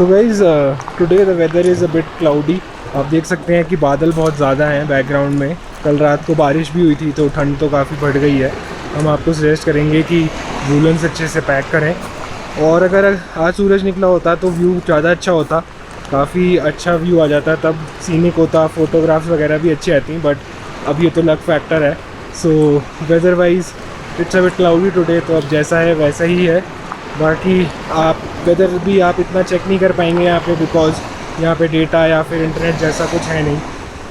So guys today the weather is a bit cloudy. आप देख सकते हैं कि बादल बहुत ज़्यादा हैं बैकग्राउंड में। कल रात को बारिश भी हुई थी तो ठंड तो काफ़ी बढ़ गई है। हम आपको सजेस्ट करेंगे कि वूलन्स अच्छे से पैक करें। और अगर आज सूरज निकला होता तो व्यू ज़्यादा अच्छा होता, काफ़ी अच्छा व्यू आ जाता, तब सीनिक होता, फ़ोटोग्राफ्स वगैरह भी अच्छी आती। बट अब ये तो लक फैक्टर है। So whether wise it's a bit cloudy today, तो अब जैसा है वैसा ही है। बाकी आप वेदर भी आप इतना चेक नहीं कर पाएंगे यहाँ पे, बिकॉज़ यहाँ पे डेटा या फिर इंटरनेट जैसा कुछ है नहीं।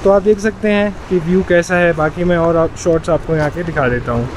तो आप देख सकते हैं कि व्यू कैसा है। बाकी मैं और शॉट्स आपको यहाँ के दिखा देता हूँ।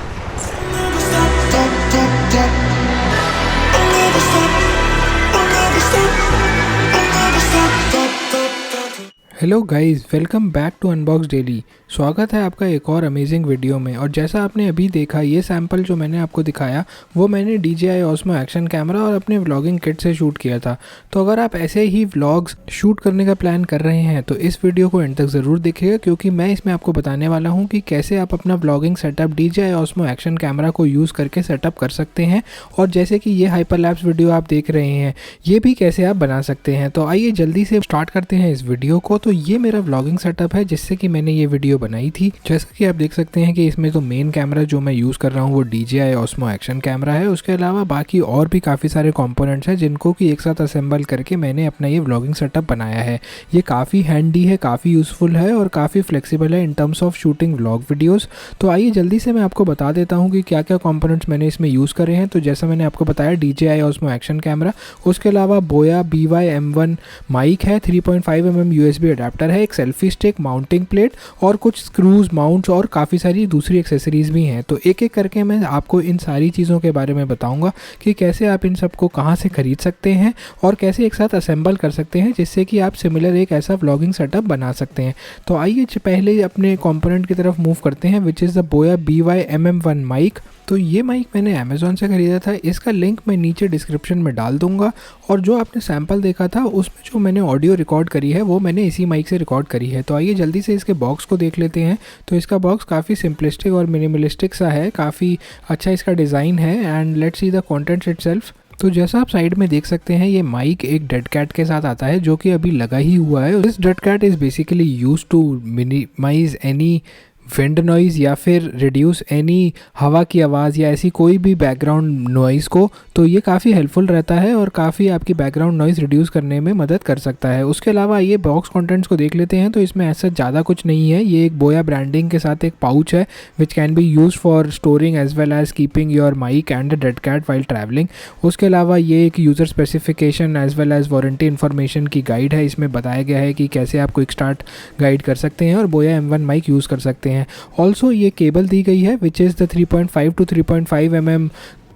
Hello guys, welcome back to Unbox Daily. स्वागत है आपका एक और अमेजिंग वीडियो में। और जैसा आपने अभी देखा, ये सैंपल जो मैंने आपको दिखाया वो मैंने DJI Osmo एक्शन कैमरा और अपने व्लॉगिंग किट से शूट किया था। तो अगर आप ऐसे ही व्लॉग्स शूट करने का प्लान कर रहे हैं तो इस वीडियो को एंड तक ज़रूर देखिएगा, क्योंकि मैं इसमें आपको बताने वाला हूँ कि कैसे आप अपना vlogging setup DJI Osmo action camera को यूज़ करके सेटअप कर सकते हैं। और जैसे कि ये हाइपरलैप्स वीडियो आप देख रहे हैं, ये भी कैसे आप बना सकते हैं। तो आइए जल्दी से स्टार्ट करते हैं इस वीडियो को। तो ये मेरा व्लॉगिंग सेटअप है जिससे कि मैंने ये वीडियो बनाई थी। जैसा कि आप देख सकते हैं कि इसमें तो मेन कैमरा जो मैं यूज़ कर रहा हूँ वो DJI Osmo एक्शन कैमरा है। उसके अलावा बाकी और भी काफ़ी सारे कंपोनेंट्स हैं जिनको कि एक साथ असेंबल करके मैंने अपना ये व्लॉगिंग सेटअप बनाया है। ये काफ़ी हैंडी है, काफ़ी यूज़फुल है और काफ़ी फ्लेक्सिबल है in terms of shooting vlog videos. तो आइए जल्दी से मैं आपको बता देता हूँ कि क्या क्या कंपोनेंट्स मैंने इसमें यूज़ करे हैं। तो जैसा मैंने आपको बताया, DJI Osmo एक्शन कैमरा, उसके अलावा बोया BY-M1 माइक है, 3.5mm USB अडेप्टर है, एक सेल्फी स्टिक, माउंटिंग प्लेट और कुछ स्क्रूज, माउंट्स और काफ़ी सारी दूसरी एक्सेसरीज भी हैं। तो एक एक करके मैं आपको इन सारी चीज़ों के बारे में बताऊंगा कि कैसे आप इन सबको कहाँ से ख़रीद सकते हैं और कैसे एक साथ असेंबल कर सकते हैं, जिससे कि आप सिमिलर एक ऐसा व्लॉगिंग सेटअप बना सकते हैं। तो आइए पहले अपने कंपोनेंट की तरफ मूव करते हैं, विच इज़ द बोया BY-MM1 माइक। तो ये माइक मैंने अमेज़ॉन से ख़रीदा था। इसका लिंक मैं नीचे डिस्क्रिप्शन में डाल दूंगा। और जो आपने सैम्पल देखा था उसमें जो मैंने ऑडियो रिकॉर्ड करी है वो मैंने इसी माइक से रिकॉर्ड करी है। तो आइए जल्दी से इसके बॉक्स को देख लेते हैं। तो इसका बॉक्स काफ़ी सिंपलिस्टिक और मिनिमलिस्टिक सा है, काफ़ी अच्छा इसका डिज़ाइन है। And let's see the contents itself. तो जैसा आप साइड में देख सकते हैं, ये माइक एक डेड कैट के साथ आता है जो कि अभी लगा ही हुआ है। This dead cat is basically used to minimise any wind noise या फिर रिड्यूस एनी हवा की आवाज़ या ऐसी कोई भी बैकग्राउंड नॉइज़ को। तो ये काफ़ी हेल्पफुल रहता है और काफ़ी आपकी बैकग्राउंड नॉइज़ रिड्यूस करने में मदद कर सकता है। उसके अलावा ये बॉक्स कंटेंट्स को देख लेते हैं। तो इसमें ऐसा ज़्यादा कुछ नहीं है। ये एक बोया ब्रांडिंग के साथ एक पाउच है which can be use for storing as well as keeping your mic and dead cat while travelling. उसके अलावा ये एक user specification as well as warranty information की गाइड है। इसमें बताया गया है कि कैसे आप क्विक स्टार्ट गाइड कर सकते हैं और बोया M1 माइक यूज़ कर सकते हैं। ऑल्सो ये केबल दी गई है which is the 3.5 to 3.5 mm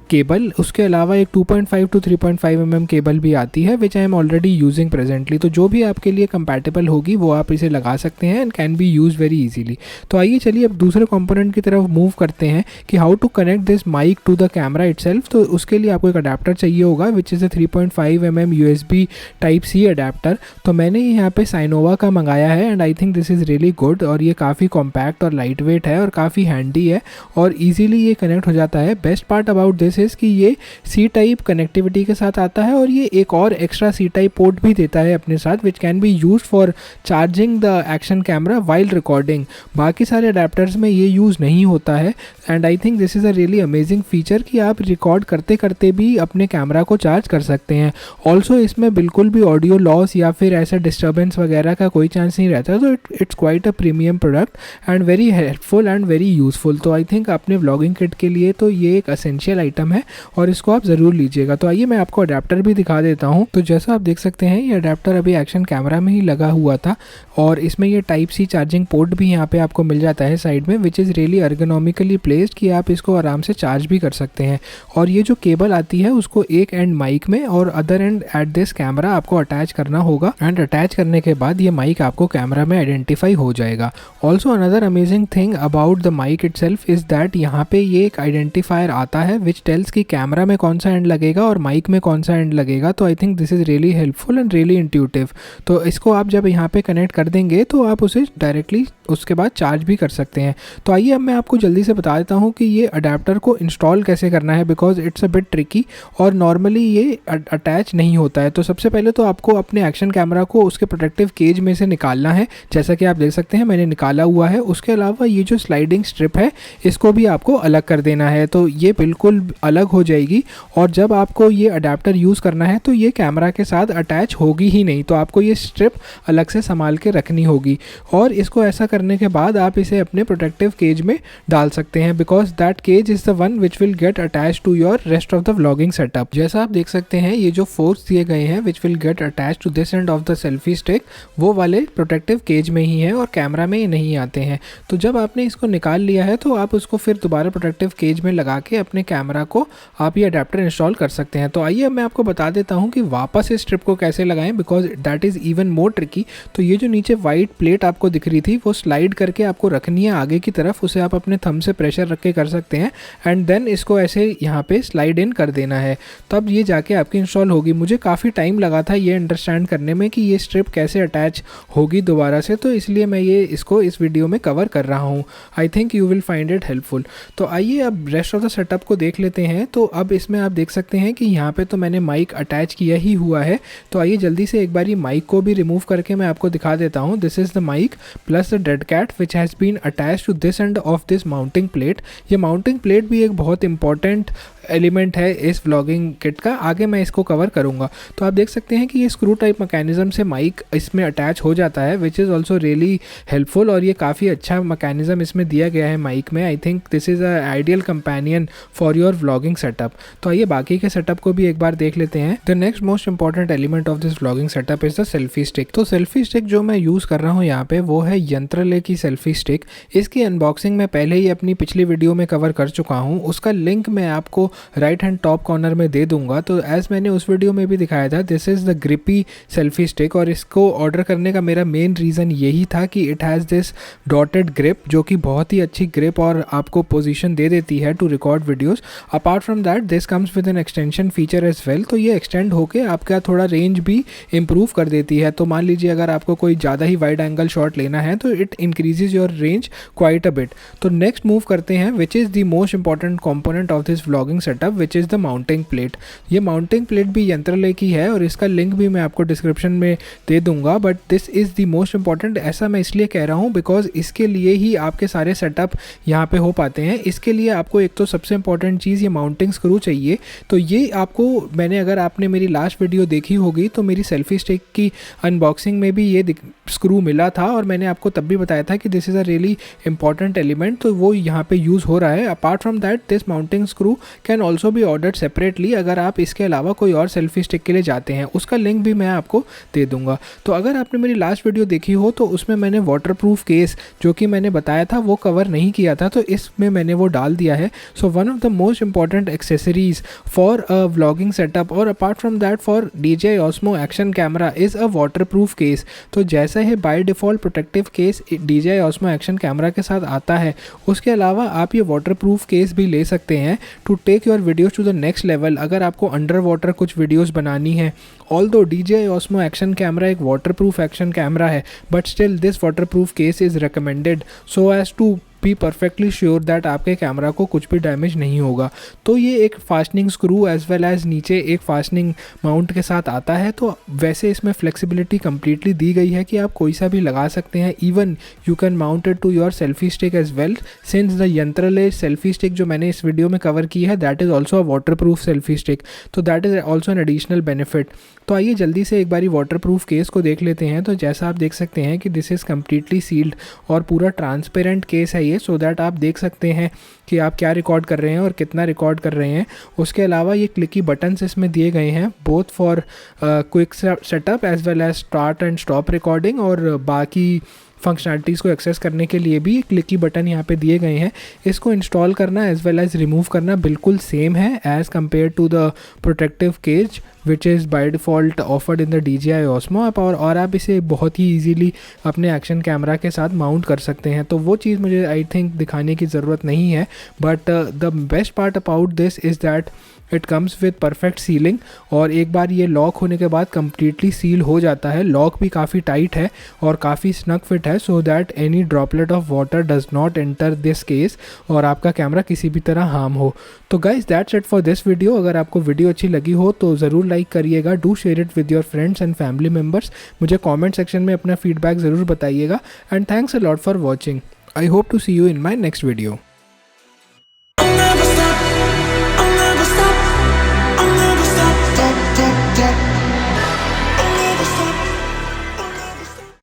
cable. उसके अलावा एक 2.5 to 3.5 mm केबल भी आती है which I am already using presently. तो जो भी आपके लिए कंपैटिबल होगी वो आप इसे लगा सकते हैं and can be use very easily. तो आइए चलिए अब दूसरे कंपोनेंट की तरफ मूव करते हैं कि how to connect this mic to the camera itself. तो उसके लिए आपको एक अडेप्टर चाहिए होगा which is a 3.5 mm USB Type-C adapter. तो मैंने यहाँ पे साइनोवा का मंगाया है and I think this is really good. और ये काफ़ी कॉम्पैक्ट और लाइट वेट है और काफ़ी हैंडी है और ईजिली ये कनेक्ट हो जाता है। बेस्ट पार्ट अबाउट दिस कि ये C टाइप कनेक्टिविटी के साथ आता है और ये एक और एक्स्ट्रा C टाइप पोर्ट भी देता है अपने साथ विच can be use for charging the action camera while recording. बाकी सारे अडेप्टर्स में ये यूज़ नहीं होता है and I think this is a really amazing feature कि आप रिकॉर्ड करते करते भी अपने कैमरा को चार्ज कर सकते हैं। ऑल्सो इसमें बिल्कुल भी ऑडियो लॉस या फिर ऐसा डिस्टर्बेंस वगैरह का कोई चांस नहीं रहता। तो it's quite a premium product and very helpful and very useful. तो आई थिंक अपने व्लॉगिंग किट के लिए तो ये एक असेंशियल आइटम है और इसको आप ज़रूर लीजिएगा। तो आइए मैं आपको अडेप्टर भी दिखा देता हूँ। तो जैसा आप देख सकते हैं, ये अडेप्टर अभी एक्शन कैमरा में ही लगा हुआ था और इसमें ये Type-C चार्जिंग पोर्ट भी यहाँ पे आपको मिल जाता है साइड में, which is really ergonomically placed कि आप इसको आराम से चार्ज भी कर सकते हैं। और ये जो केबल आती है उसको एक एंड माइक में और other and at this camera आपको अटैच करना होगा एंड अटैच करने के बाद ये माइक आपको कैमरा में आइडेंटिफाई हो जाएगा। Also another amazing thing about the mic itself is that यहाँ पे ये एक आइडेंटिफायर आता है विच टेल्स टेल्स कि कैमरा में कौन सा एंड लगेगा और माइक में कौन सा एंड लगेगा। तो आई think this is really helpful and really intuitive. तो इसको आप जब यहाँ पे कनेक्ट कर देंगे तो आप उसे डायरेक्टली उसके बाद चार्ज भी कर सकते हैं। तो आइए अब मैं आपको जल्दी से बता देता हूँ कि ये अडेप्टर को इंस्टॉल कैसे करना है, because it's a bit tricky और नॉर्मली ये अटैच नहीं होता है। तो सबसे पहले तो आपको अपने एक्शन कैमरा को उसके प्रोटेक्टिव केज में से निकालना है, जैसा कि आप देख सकते हैं मैंने निकाला हुआ है। उसके अलावा ये जो स्लाइडिंग स्ट्रिप है इसको भी आपको अलग कर देना है, तो ये बिल्कुल अलग हो जाएगी और जब आपको ये अडेप्टर यूज़ करना है तो ये कैमरा के साथ अटैच होगी ही नहीं। तो आपको ये स्ट्रिप अलग से संभाल के रखनी होगी और इसको ऐसा करने के बाद आप इसे अपने प्रोटेक्टिव केज में डाल सकते हैं, because that cage is the one which will get attach to your rest of the vlogging setup. जैसा आप देख सकते हैं ये जो फोर्स दिए गए हैं which will get attach to this end of the selfie stick, वो वाले प्रोटेक्टिव केज में ही है और कैमरा में ये नहीं आते हैं। तो जब आपने इसको निकाल लिया है तो आप उसको फिर दोबारा प्रोटेक्टिव केज में लगा के अपने कैमरा को आप ये अडेप्टर इंस्टॉल कर सकते हैं। तो आइए अब मैं आपको बता देता हूँ कि वापस इस स्ट्रिप को कैसे लगाएं, because that is even more tricky. तो ये जो नीचे वाइट प्लेट आपको दिख रही थी वो स्लाइड करके आपको रखनी है आगे की तरफ, उसे आप अपने थंब से प्रेशर रख के कर सकते हैं एंड देन इसको ऐसे यहाँ पे स्लाइड इन कर देना है, तब ये जाके आपकी इंस्टॉल होगी। मुझे काफ़ी टाइम लगा था ये अंडरस्टैंड करने में कि ये स्ट्रिप कैसे अटैच होगी दोबारा से, तो इसलिए मैं ये इसको इस वीडियो में कवर कर रहा हूँ। I think you will find it helpful. तो आइए अब रेस्ट ऑफ द सेटअप को देख लेते हैं। तो अब इसमें आप देख सकते हैं कि यहाँ पे तो मैंने माइक अटैच किया ही हुआ है। तो आइए जल्दी से एक बार ये माइक को भी रिमूव करके मैं आपको दिखा देता हूँ। This is the mic plus the dead cat which has been attach to this end of this mounting plate. ये माउंटिंग प्लेट भी एक बहुत इंपॉर्टेंट एलिमेंट है इस व्लॉगिंग किट का, आगे मैं इसको कवर करूँगा। तो आप देख सकते हैं कि ये स्क्रू टाइप मैकेनिज्म से माइक इसमें अटैच हो जाता है which is also really helpful और ये काफ़ी अच्छा मैकेनिज्म इसमें दिया गया है माइक में। आई think this is a ideal companion for your vlogging setup. तो आइए बाकी के सेटअप को भी एक बार देख लेते हैं। The next most important element of this vlogging setup is the selfie stick. तो सेल्फी स्टिक जो मैं यूज़ कर रहा हूँ यहाँ पे वो है यंत्रले की सेल्फी स्टिक। इसकी अनबॉक्सिंग मैं पहले ही अपनी पिछली वीडियो में कवर कर चुका हूँ, उसका लिंक मैं आपको राइट हैंड टॉप कॉर्नर में दे दूंगा। तो एज मैंने उस वीडियो में भी दिखाया था, this is the grippy selfie stick और इसको ऑर्डर करने का मेरा मेन रीज़न यही था कि it has this dotted grip जो कि बहुत ही अच्छी ग्रिप और आपको पोजीशन दे देती है to record videos. Apart from that this comes with an extension feature as well. तो ये एक्सटेंड होके आपका थोड़ा रेंज भी इम्प्रूव कर देती है। तो मान लीजिए अगर आपको कोई ज़्यादा ही वाइड एंगल शॉट लेना है तो it increases your range quite a bit. तो नेक्स्ट मूव करते हैं which is the most important component of this vlogging setup which is the mounting plate. ये माउंटिंग प्लेट भी यंत्रले की है और इसका लिंक भी मैं आपको डिस्क्रिप्शन में दे दूंगा, but this is the most important. ऐसा मैं इसलिए कह रहा हूँ बिकॉज इसके लिए ही आपके सारे सेटअप यहाँ पे हो पाते हैं। इसके लिए आपको एक तो सबसे इंपॉर्टेंट चीज़ ये माउंटिंग स्क्रू चाहिए। तो ये आपको मैंने अगर आपने मेरी लास्ट वीडियो देखी होगी तो मेरी सेल्फी स्टिक की अनबॉक्सिंग में भी ये स्क्रू मिला था और मैंने आपको तब भी बताया था कि this is a really important element, तो वो यहाँ पे यूज़ हो रहा है। Apart from that this mounting screw can also be ordered separately अगर आप इसके अलावा कोई और सेल्फी स्टिक के लिए जाते हैं, उसका लिंक भी मैं आपको दे दूंगा। तो अगर आपने मेरी लास्ट वीडियो देखी हो तो उसमें मैंने वाटरप्रूफ केस जो कि मैंने बताया था वो कवर नहीं किया था, तो इसमें मैंने वो डाल दिया है। So one of the most important accessories for a vlogging setup और apart from that for DJI Osmo action camera is a waterproof case. तो जैसा है by default protective case DJI Osmo action camera के साथ आता है, उसके अलावा आप ये वाटरप्रूफ केस भी ले सकते हैं to take your videos to the next level. अगर आपको अंडर वाटर कुछ वीडियोज़ बनानी है, although DJI Osmo action camera एक वाटरप्रूफ एक्शन कैमरा है, but still this waterproof case is recommended so as to be perfectly sure that आपके camera को कुछ भी डैमेज नहीं होगा। तो ये एक fastening screw as well as नीचे एक फास्टनिंग माउंट के साथ आता है। तो वैसे इसमें फ्लेक्सिबिलिटी कम्प्लीटली दी गई है कि आप कोई सा भी लगा सकते हैं। Even you can mount it to your selfie stick as well, since the यंत्रले सेल्फी स्टिक जो मैंने इस वीडियो में कवर की है that is also a waterproof selfie stick, तो that is also an additional benefit. तो आइए जल्दी से एक बारी वाटरप्रूफ केस को देख लेते हैं। तो जैसा आप देख सकते हैं कि दिस इज़ कम्प्लीटली सील्ड और पूरा ट्रांसपेरेंट केस है ये, सो दैट आप देख सकते हैं कि आप क्या रिकॉर्ड कर रहे हैं और कितना रिकॉर्ड कर रहे हैं। उसके अलावा ये क्लिकी बटन्स इसमें दिए गए हैं both for quick setup as well as start and stop recording और बाकी फंक्शनलिटीज़ को एक्सेस करने के लिए भी क्लिक की बटन यहाँ पे दिए गए हैं। इसको इंस्टॉल करना एज वेल एज रिमूव करना बिल्कुल सेम है as compare to the protective cage which is by default offered in the DJI Osmo app, और आप इसे बहुत ही ईजीली अपने एक्शन कैमरा के साथ माउंट कर सकते हैं। तो वो चीज़ मुझे आई थिंक दिखाने की ज़रूरत नहीं है, but the best part about this is that it comes with perfect ceiling, और एक बार ये लॉक होने के बाद कम्प्लीटली सील हो जाता है। लॉक भी काफ़ी टाइट है और काफ़ी स्नक फिट है, so that any droplet of water does not enter this case और आपका कैमरा किसी भी तरह हार्म हो। तो guys that's it for this video. अगर आपको वीडियो अच्छी लगी हो तो ज़रूर लाइक करिएगा, do share it with your friends and family members. मुझे कॉमेंट सेक्शन में अपना फीडबैक ज़रूर बताइएगा, and thanks a lot for watching. I hope to see you in my next video.